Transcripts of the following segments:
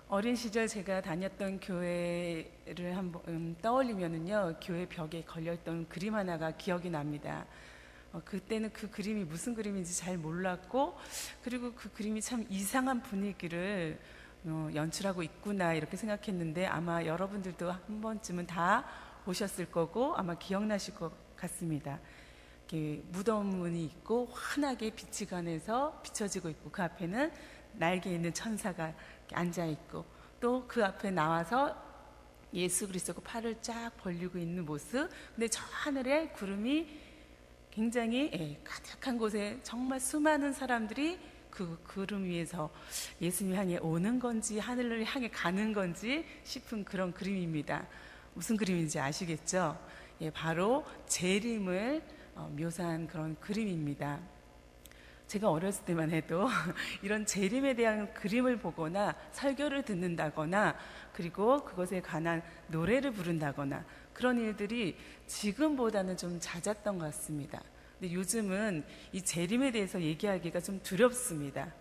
어린 시절 제가 다녔던 교회를 한번 떠올리면은요, 교회 벽에 걸려있던 그림 하나가 기억이 납니다. 그때는 그 그림이 무슨 그림인지 잘 몰랐고, 그리고 그 그림이 참 이상한 분위기를 연출하고 있구나 이렇게 생각했는데, 아마 여러분들도 한 번쯤은 다 보셨을 거고 아마 기억나실 것 같습니다. 이렇게 무덤문이 있고 환하게 빛이 가면서 비춰지고 있고, 그 앞에는 날개 있는 천사가 앉아 있고, 또 그 앞에 나와서 예수 그리스도가 팔을 쫙 벌리고 있는 모습. 근데 저 하늘에 구름이 굉장히 가득한 곳에 정말 수많은 사람들이 그 구름 위에서 예수님 향해 오는 건지 하늘을 향해 가는 건지 싶은 그런 그림입니다. 무슨 그림인지 아시겠죠? 바로 재림을 묘사한 그런 그림입니다. 제가 어렸을 때만 해도 이런 재림에 대한 그림을 보거나 설교를 듣는다거나, 그리고 그것에 관한 노래를 부른다거나, 그런 일들이 지금보다는 좀 잦았던 것 같습니다. 근데 요즘은 이 재림에 대해서 얘기하기가 좀 두렵습니다.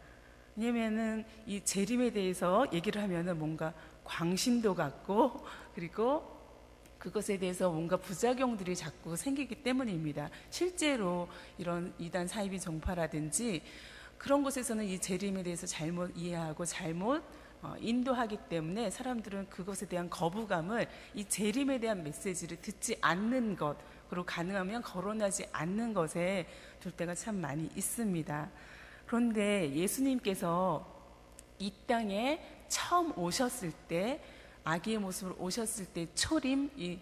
왜냐면은 이 재림에 대해서 얘기를 하면은 뭔가 광신도 같고, 그리고 그것에 대해서 뭔가 부작용들이 자꾸 생기기 때문입니다. 실제로 이런 이단 사이비 종파라든지 그런 곳에서는 이 재림에 대해서 잘못 이해하고 잘못 인도하기 때문에 사람들은 그것에 대한 거부감을, 이 재림에 대한 메시지를 듣지 않는 것, 그리고 가능하면 거론하지 않는 것에 둘 때가 참 많이 있습니다. 그런데 예수님께서 이 땅에 처음 오셨을 때, 아기의 모습으로 오셨을 때 초림을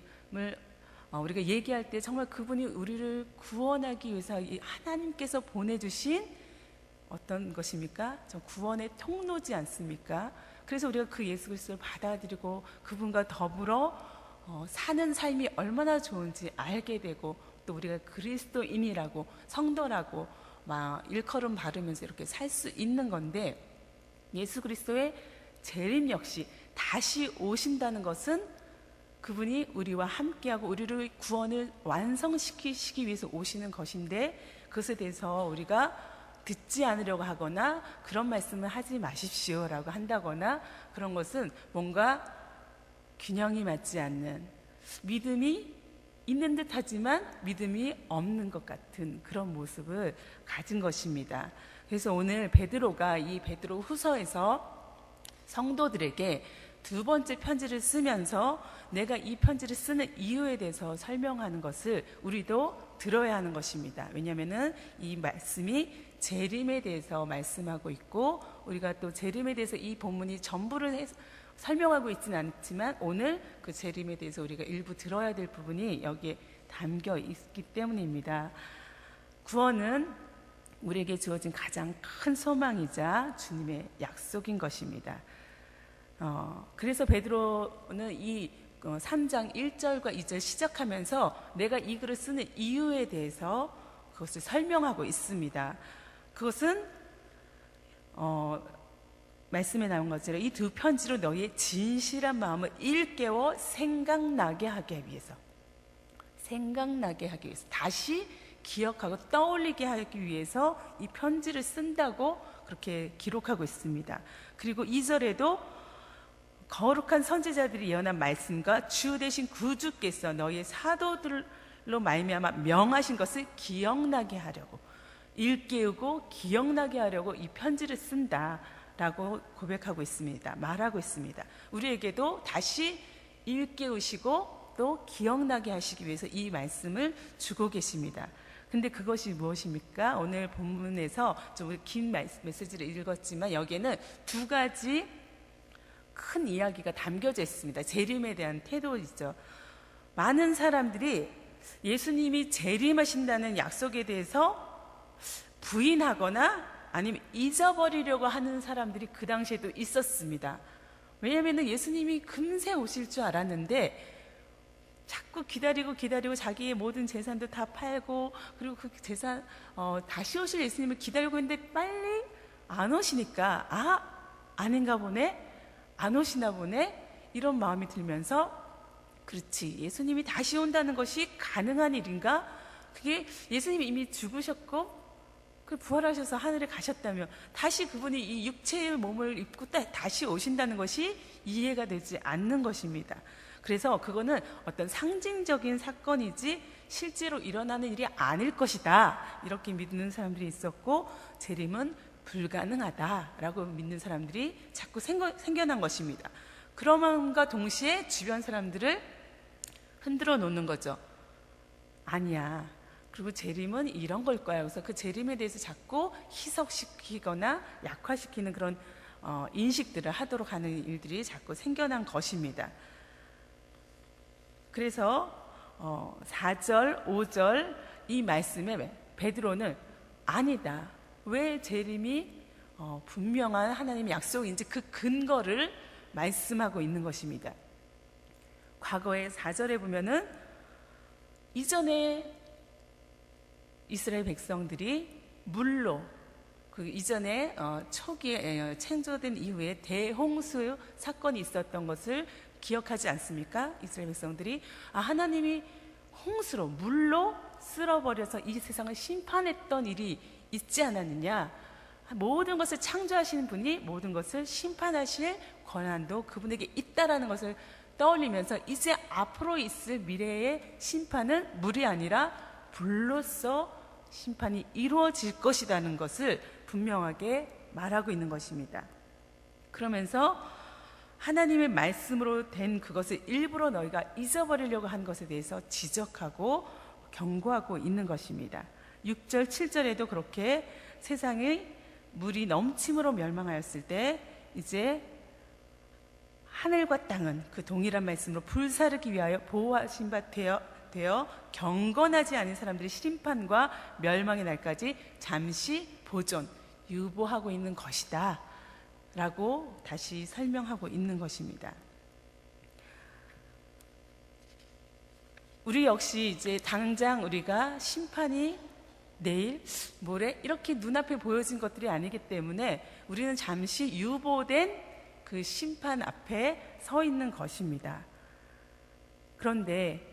우리가 얘기할 때 정말 그분이 우리를 구원하기 위해서 하나님께서 보내주신 어떤 것입니까? 저 구원의 통로지 않습니까? 그래서 우리가 그 예수 그리스도를 받아들이고 그분과 더불어 사는 삶이 얼마나 좋은지 알게 되고, 또 우리가 그리스도인이라고, 성도라고 막 일컬음 바르면서 이렇게 살 수 있는 건데, 예수 그리스도의 재림 역시 다시 오신다는 것은 그분이 우리와 함께하고 우리를 구원을 완성시키시기 위해서 오시는 것인데, 그것에 대해서 우리가 듣지 않으려고 하거나 그런 말씀을 하지 마십시오라고 한다거나, 그런 것은 뭔가 균형이 맞지 않는, 믿음이 있는 듯 하지만 믿음이 없는 것 같은 그런 모습을 가진 것입니다. 그래서 오늘 베드로가 이 베드로 후서에서 성도들에게 두 번째 편지를 쓰면서 내가 이 편지를 쓰는 이유에 대해서 설명하는 것을 우리도 들어야 하는 것입니다. 왜냐하면 이 말씀이 재림에 대해서 말씀하고 있고, 우리가 또 재림에 대해서 이 본문이 전부를 설명하고 있지는 않지만 오늘 그 재림에 대해서 우리가 일부 들어야 될 부분이 여기에 담겨 있기 때문입니다. 구원은 우리에게 주어진 가장 큰 소망이자 주님의 약속인 것입니다. 그래서 베드로는 이 3장 1절과 2절 시작하면서 내가 이 글을 쓰는 이유에 대해서 그것을 설명하고 있습니다. 그것은 말씀에 나온 것처럼 이 두 편지로 너희의 진실한 마음을 일깨워 생각나게 하기 위해서, 다시 기억하고 떠올리게 하기 위해서 이 편지를 쓴다고 그렇게 기록하고 있습니다. 그리고 2절에도 거룩한 선지자들이 예언한 말씀과 주 되신 구주께서 너희의 사도들로 말미암아 명하신 것을 기억나게 하려고, 일깨우고 기억나게 하려고 이 편지를 쓴다라고 고백하고 있습니다. 말하고 있습니다. 우리에게도 다시 일깨우시고 또 기억나게 하시기 위해서 이 말씀을 주고 계십니다. 근데 그것이 무엇입니까? 오늘 본문에서 좀 긴 메시지를 읽었지만 여기에는 두 가지 큰 이야기가 담겨져 있습니다. 재림에 대한 태도이죠. 많은 사람들이 예수님이 재림하신다는 약속에 대해서 부인하거나 아니면 잊어버리려고 하는 사람들이 그 당시에도 있었습니다. 왜냐하면 예수님이 금세 오실 줄 알았는데 자꾸 기다리고 자기의 모든 재산도 다 팔고, 그리고 그 재산 다시 오실 예수님을 기다리고 있는데 빨리 안 오시니까 아닌가 보네, 안 오시나 보네, 이런 마음이 들면서, 그렇지, 예수님이 다시 온다는 것이 가능한 일인가? 그게 예수님이 이미 죽으셨고 그 부활하셔서 하늘에 가셨다며 다시 그분이 이 육체의 몸을 입고 다시 오신다는 것이 이해가 되지 않는 것입니다. 그래서 그거는 어떤 상징적인 사건이지 실제로 일어나는 일이 아닐 것이다, 이렇게 믿는 사람들이 있었고, 재림은 불가능하다라고 믿는 사람들이 자꾸 생겨난 것입니다. 그러면과 동시에 주변 사람들을 흔들어 놓는 거죠. 아니야, 그리고 재림은 이런 걸 거야. 그래서 그 재림에 대해서 자꾸 희석시키거나 약화시키는 그런 인식들을 하도록 하는 일들이 자꾸 생겨난 것입니다. 그래서 4절, 5절 이 말씀에 베드로는 아니다, 왜 재림이 분명한 하나님의 약속인지 그 근거를 말씀하고 있는 것입니다. 과거의 4절에 보면은 이전에 이스라엘 백성들이 물로, 그 이전에 초기에 창조된 이후에 대홍수 사건이 있었던 것을 기억하지 않습니까? 이스라엘 백성들이 하나님이 홍수로, 물로 쓸어버려서 이 세상을 심판했던 일이 있지 않았느냐, 모든 것을 창조하시는 분이 모든 것을 심판하실 권한도 그분에게 있다라는 것을 떠올리면서 이제 앞으로 있을 미래의 심판은 물이 아니라 불로써 심판이 이루어질 것이라는 것을 분명하게 말하고 있는 것입니다. 그러면서 하나님의 말씀으로 된 그것을 일부러 너희가 잊어버리려고 한 것에 대해서 지적하고 경고하고 있는 것입니다. 6절, 7절에도 그렇게 세상의 물이 넘침으로 멸망하였을 때 이제 하늘과 땅은 그 동일한 말씀으로 불사르기 위하여 보호하신 바 되어 경건하지 않은 사람들의 심판과 멸망의 날까지 잠시 보존, 유보하고 있는 것이다 라고 다시 설명하고 있는 것입니다. 우리 역시 이제 당장 우리가 심판이 내일, 모레 이렇게 눈앞에 보여진 것들이 아니기 때문에 우리는 잠시 유보된 그 심판 앞에 서 있는 것입니다. 그런데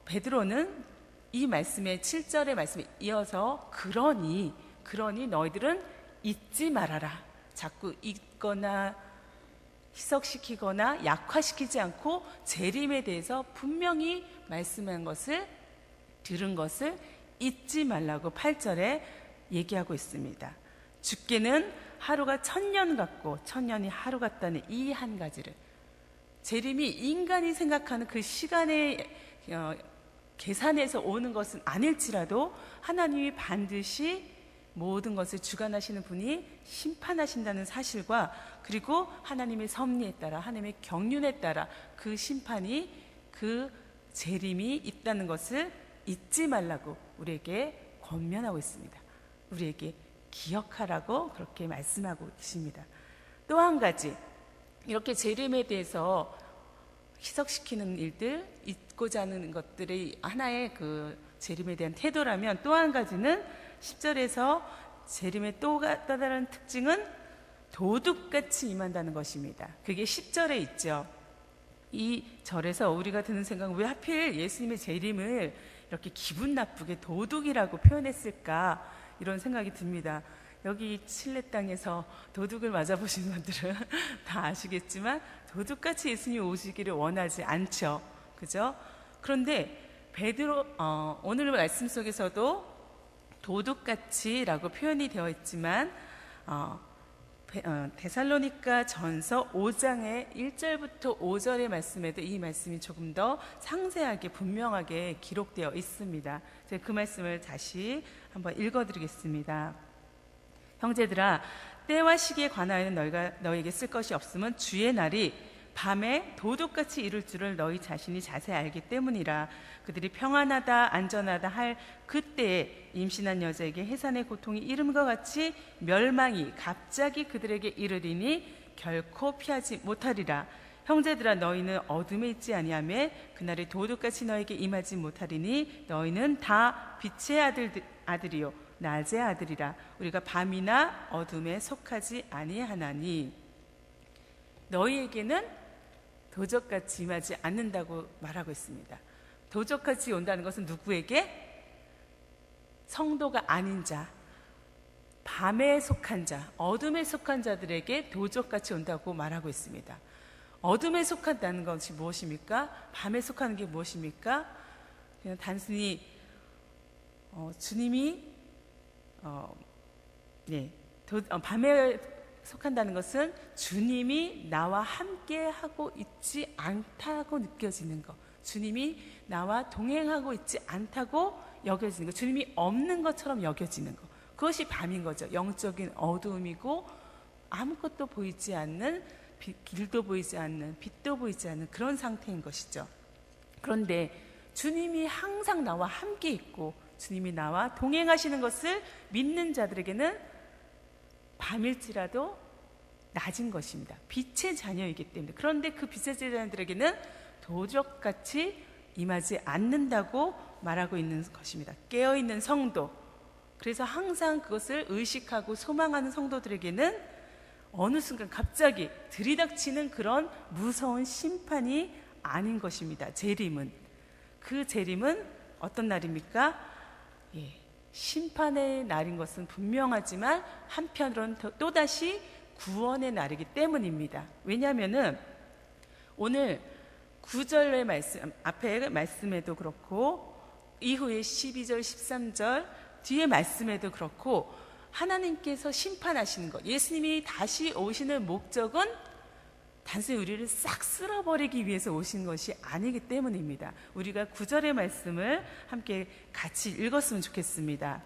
베드로는 이 말씀에 7절의 말씀에 이어서 그러니 너희들은 잊지 말아라, 자꾸 잊거나 희석시키거나 약화시키지 않고 재림에 대해서 분명히 말씀한 것을, 들은 것을 잊지 말라고 8절에 얘기하고 있습니다. 주께는 하루가 1000년 같고 1000년이 하루 같다는 이 한 가지를, 재림이 인간이 생각하는 그 시간의 계산에서 오는 것은 아닐지라도 하나님이 반드시 모든 것을 주관하시는 분이 심판하신다는 사실과, 그리고 하나님의 섭리에 따라, 하나님의 경륜에 따라 그 심판이, 그 재림이 있다는 것을 잊지 말라고 우리에게 권면하고 있습니다. 우리에게 기억하라고 그렇게 말씀하고 계십니다. 또 한 가지, 이렇게 재림에 대해서 희석시키는 일들, 잊고자 하는 것들이 하나의 그 재림에 대한 태도라면, 또 한 가지는 10절에서 재림의 또 다른 특징은 도둑같이 임한다는 것입니다. 그게 10절에 있죠. 이 절에서 우리가 드는 생각은 왜 하필 예수님의 재림을 이렇게 기분 나쁘게 도둑이라고 표현했을까, 이런 생각이 듭니다. 여기 칠레 땅에서 도둑을 맞아보신 분들은 다 아시겠지만 도둑같이 예수님이 오시기를 원하지 않죠. 그죠? 그런데 베드로 오늘 말씀 속에서도 도둑같이라고 표현이 되어 있지만 데살로니가 전서 5장의 1절부터 5절의 말씀에도 이 말씀이 조금 더 상세하게 분명하게 기록되어 있습니다. 제가 그 말씀을 다시 한번 읽어드리겠습니다. 형제들아, 때와 시기에 관하여는 너희에게 쓸 것이 없으면 주의 날이 밤에 도둑같이 이룰 줄을 너희 자신이 자세히 알기 때문이라. 그들이 평안하다 안전하다 할 그때에 임신한 여자에게 해산의 고통이 이름과 같이 멸망이 갑자기 그들에게 이르리니 결코 피하지 못하리라. 형제들아, 너희는 어둠에 있지 아니하며 그날이 도둑같이 너에게 임하지 못하리니 너희는 다 빛의 아들이요 낮의 아들이라. 우리가 밤이나 어둠에 속하지 아니하나니. 너희에게는 도적같이 임하지 않는다고 말하고 있습니다. 도적같이 온다는 것은 누구에게? 성도가 아닌 자, 밤에 속한 자, 어둠에 속한 자들에게 도적같이 온다고 말하고 있습니다. 어둠에 속한다는 것이 무엇입니까? 밤에 속하는 게 무엇입니까? 그냥 단순히 주님이 밤에 속한다는 것은 주님이 나와 함께 하고 있지 않다고 느껴지는 것, 주님이 나와 동행하고 있지 않다고 여겨지는 것, 주님이 없는 것처럼 여겨지는 것, 그것이 밤인 거죠. 영적인 어두움이고 아무것도 보이지 않는, 길도 보이지 않는, 빛도 보이지 않는 그런 상태인 것이죠. 그런데 주님이 항상 나와 함께 있고 주님이 나와 동행하시는 것을 믿는 자들에게는 밤일지라도 낮은 것입니다. 빛의 자녀이기 때문에. 그런데 그 빛의 자녀들에게는 도적같이 임하지 않는다고 말하고 있는 것입니다. 깨어있는 성도, 그래서 항상 그것을 의식하고 소망하는 성도들에게는 어느 순간 갑자기 들이닥치는 그런 무서운 심판이 아닌 것입니다. 재림은. 그 재림은 어떤 날입니까? 심판의 날인 것은 분명하지만 한편으로는 또다시 구원의 날이기 때문입니다. 왜냐하면 오늘 9절의 말씀, 앞에 말씀에도 그렇고 이후에 12절, 13절 뒤에 말씀에도 그렇고 하나님께서 심판하시는 것, 예수님이 다시 오시는 목적은 단순히 우리를 싹 쓸어버리기 위해서 오신 것이 아니기 때문입니다. 우리가 9절의 말씀을 함께 같이 읽었으면 좋겠습니다.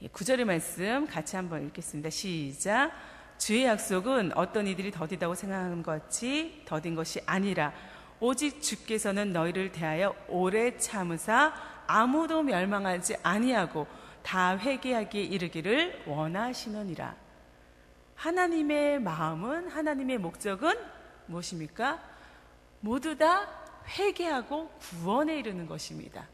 9절의 말씀 같이 한번 읽겠습니다. 시작. 주의 약속은 어떤 이들이 더디다고 생각하는 것 같이 더딘 것이 아니라 오직 주께서는 너희를 대하여 오래 참으사 아무도 멸망하지 아니하고 다 회개하기에 이르기를 원하시느니라. 하나님의 마음은, 하나님의 목적은 무엇입니까? 모두 다 회개하고 구원에 이르는 것입니다.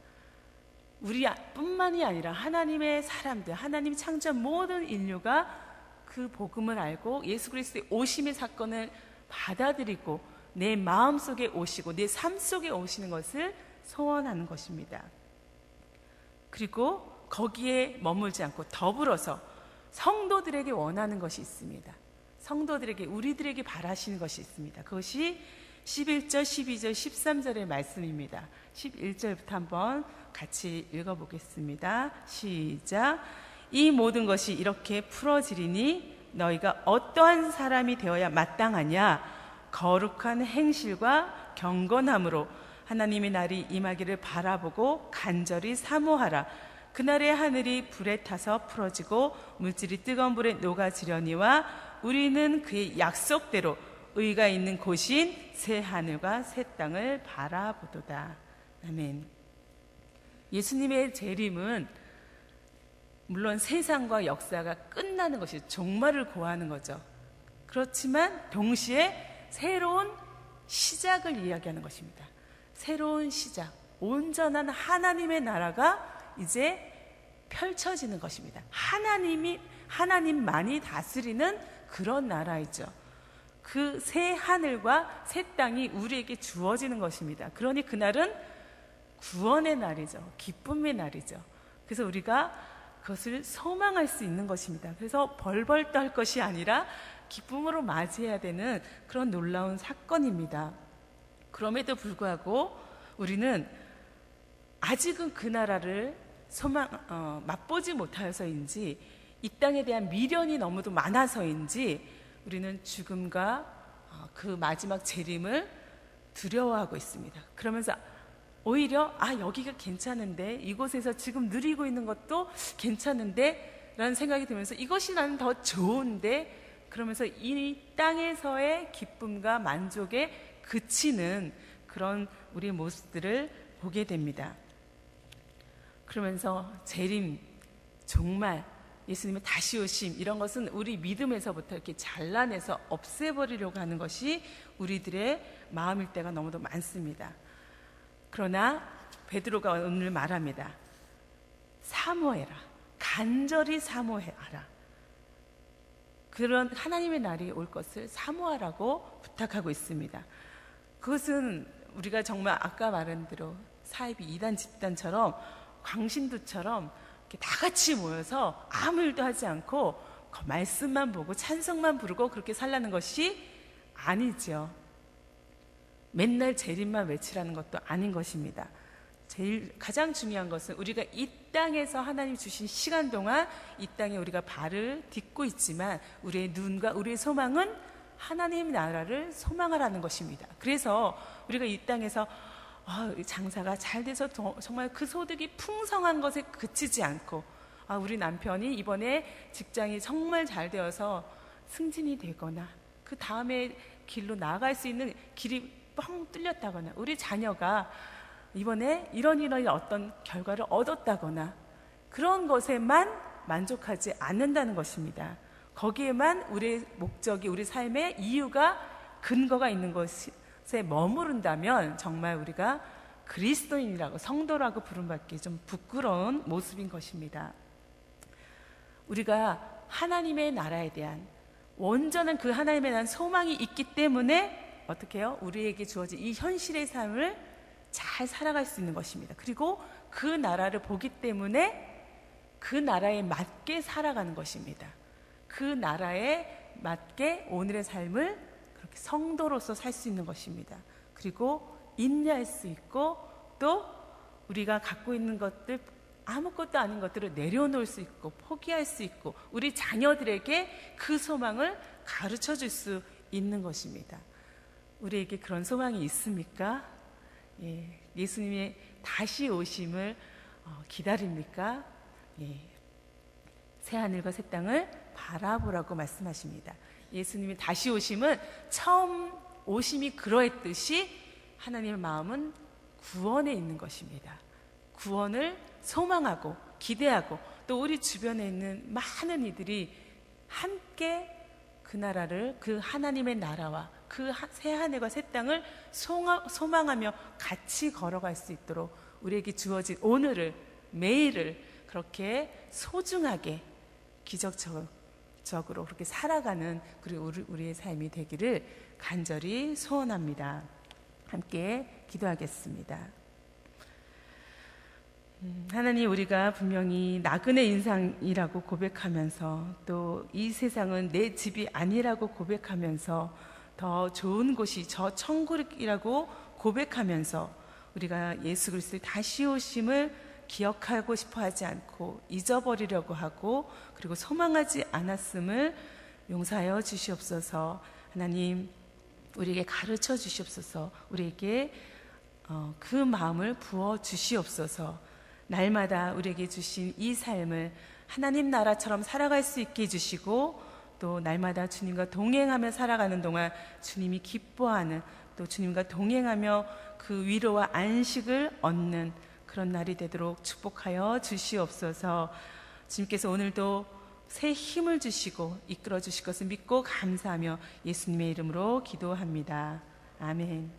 우리뿐만이 아니라 하나님의 사람들, 하나님 창조한 모든 인류가 그 복음을 알고 예수 그리스도의 오심의 사건을 받아들이고 내 마음속에 오시고 내 삶 속에 오시는 것을 소원하는 것입니다. 그리고 거기에 머물지 않고 더불어서 성도들에게 원하는 것이 있습니다. 성도들에게, 우리들에게 바라시는 것이 있습니다. 그것이 11절, 12절, 13절의 말씀입니다. 11절부터 한번 같이 읽어보겠습니다. 시작. 이 모든 것이 이렇게 풀어지리니 너희가 어떠한 사람이 되어야 마땅하냐? 거룩한 행실과 경건함으로 하나님의 날이 임하기를 바라보고 간절히 사모하라. 그날의 하늘이 불에 타서 풀어지고 물질이 뜨거운 불에 녹아지려니와 우리는 그의 약속대로 의가 있는 곳인 새 하늘과 새 땅을 바라보도다. 아멘. 예수님의 재림은 물론 세상과 역사가 끝나는 것이 종말을 고하는 거죠. 그렇지만 동시에 새로운 시작을 이야기하는 것입니다. 새로운 시작, 온전한 하나님의 나라가 이제 펼쳐지는 것입니다. 하나님만이 다스리는 그런 나라이죠. 그 새 하늘과 새 땅이 우리에게 주어지는 것입니다. 그러니 그날은 구원의 날이죠. 기쁨의 날이죠. 그래서 우리가 그것을 소망할 수 있는 것입니다. 그래서 벌벌 떨 것이 아니라 기쁨으로 맞이해야 되는 그런 놀라운 사건입니다. 그럼에도 불구하고 우리는 아직은 그 나라를 맛보지 못하여서인지, 이 땅에 대한 미련이 너무도 많아서인지 우리는 죽음과 그 마지막 재림을 두려워하고 있습니다. 그러면서 오히려 여기가 괜찮은데, 이곳에서 지금 누리고 있는 것도 괜찮은데 라는 생각이 들면서 이것이 나는 더 좋은데, 그러면서 이 땅에서의 기쁨과 만족에 그치는 그런 우리의 모습들을 보게 됩니다. 그러면서 재림, 종말, 예수님의 다시 오심, 이런 것은 우리 믿음에서부터 이렇게 잘라내서 없애버리려고 하는 것이 우리들의 마음일 때가 너무도 많습니다. 그러나 베드로가 오늘 말합니다. 사모해라. 간절히 사모해라. 그런 하나님의 날이 올 것을 사모하라고 부탁하고 있습니다. 그것은 우리가 정말 아까 말한 대로 사이비 이단 집단처럼, 광신도처럼 이렇게 다 같이 모여서 아무 일도 하지 않고 말씀만 보고 찬송만 부르고 그렇게 살라는 것이 아니죠. 맨날 재림만 외치라는 것도 아닌 것입니다. 가장 중요한 것은 우리가 이 땅에서 하나님 주신 시간 동안 이 땅에 우리가 발을 딛고 있지만 우리의 눈과 우리의 소망은 하나님 나라를 소망하라는 것입니다. 그래서 우리가 이 땅에서 장사가 잘 돼서 정말 그 소득이 풍성한 것에 그치지 않고 우리 남편이 이번에 직장이 정말 잘 되어서 승진이 되거나 그 다음에 길로 나아갈 수 있는 길이 뻥 뚫렸다거나 우리 자녀가 이번에 이런 어떤 결과를 얻었다거나 그런 것에만 만족하지 않는다는 것입니다. 거기에만 우리의 목적이, 우리 삶의 이유가, 근거가 있는 것에 머무른다면 정말 우리가 그리스도인이라고, 성도라고 부름받기 좀 부끄러운 모습인 것입니다. 우리가 하나님의 나라에 대한 온전한 그 하나님에 대한 소망이 있기 때문에 어떻게 해요? 우리에게 주어진 이 현실의 삶을 잘 살아갈 수 있는 것입니다. 그리고 그 나라를 보기 때문에 그 나라에 맞게 살아가는 것입니다. 그 나라에 맞게 오늘의 삶을 그렇게 성도로서 살 수 있는 것입니다. 그리고 인내할 수 있고 또 우리가 갖고 있는 것들, 아무것도 아닌 것들을 내려놓을 수 있고 포기할 수 있고 우리 자녀들에게 그 소망을 가르쳐 줄 수 있는 것입니다. 우리에게 그런 소망이 있습니까? 예수님의 다시 오심을 기다립니까? 새하늘과 새 땅을 바라보라고 말씀하십니다. 예수님의 다시 오심은 처음 오심이 그러했듯이 하나님의 마음은 구원에 있는 것입니다. 구원을 소망하고 기대하고 또 우리 주변에 있는 많은 이들이 함께 그 나라를, 그 하나님의 나라와 그 새하늘과 새 땅을 소망하며 같이 걸어갈 수 있도록 우리에게 주어진 오늘을, 매일을 그렇게 소중하게 기적적으로 그렇게 살아가는 그리고 우리의 삶이 되기를 간절히 소원합니다. 함께 기도하겠습니다. 하나님, 우리가 분명히 나그네 인상이라고 고백하면서 또 이 세상은 내 집이 아니라고 고백하면서 더 좋은 곳이 저 천국이라고 고백하면서 우리가 예수 그리스도의 다시 오심을 기억하고 싶어 하지 않고 잊어버리려고 하고 그리고 소망하지 않았음을 용서하여 주시옵소서. 하나님, 우리에게 가르쳐 주시옵소서. 우리에게 그 마음을 부어 주시옵소서. 날마다 우리에게 주신 이 삶을 하나님 나라처럼 살아갈 수 있게 해주시고 또 날마다 주님과 동행하며 살아가는 동안 주님이 기뻐하는 또 주님과 동행하며 그 위로와 안식을 얻는 그런 날이 되도록 축복하여 주시옵소서. 주님께서 오늘도 새 힘을 주시고 이끌어 주실 것을 믿고 감사하며 예수님의 이름으로 기도합니다. 아멘.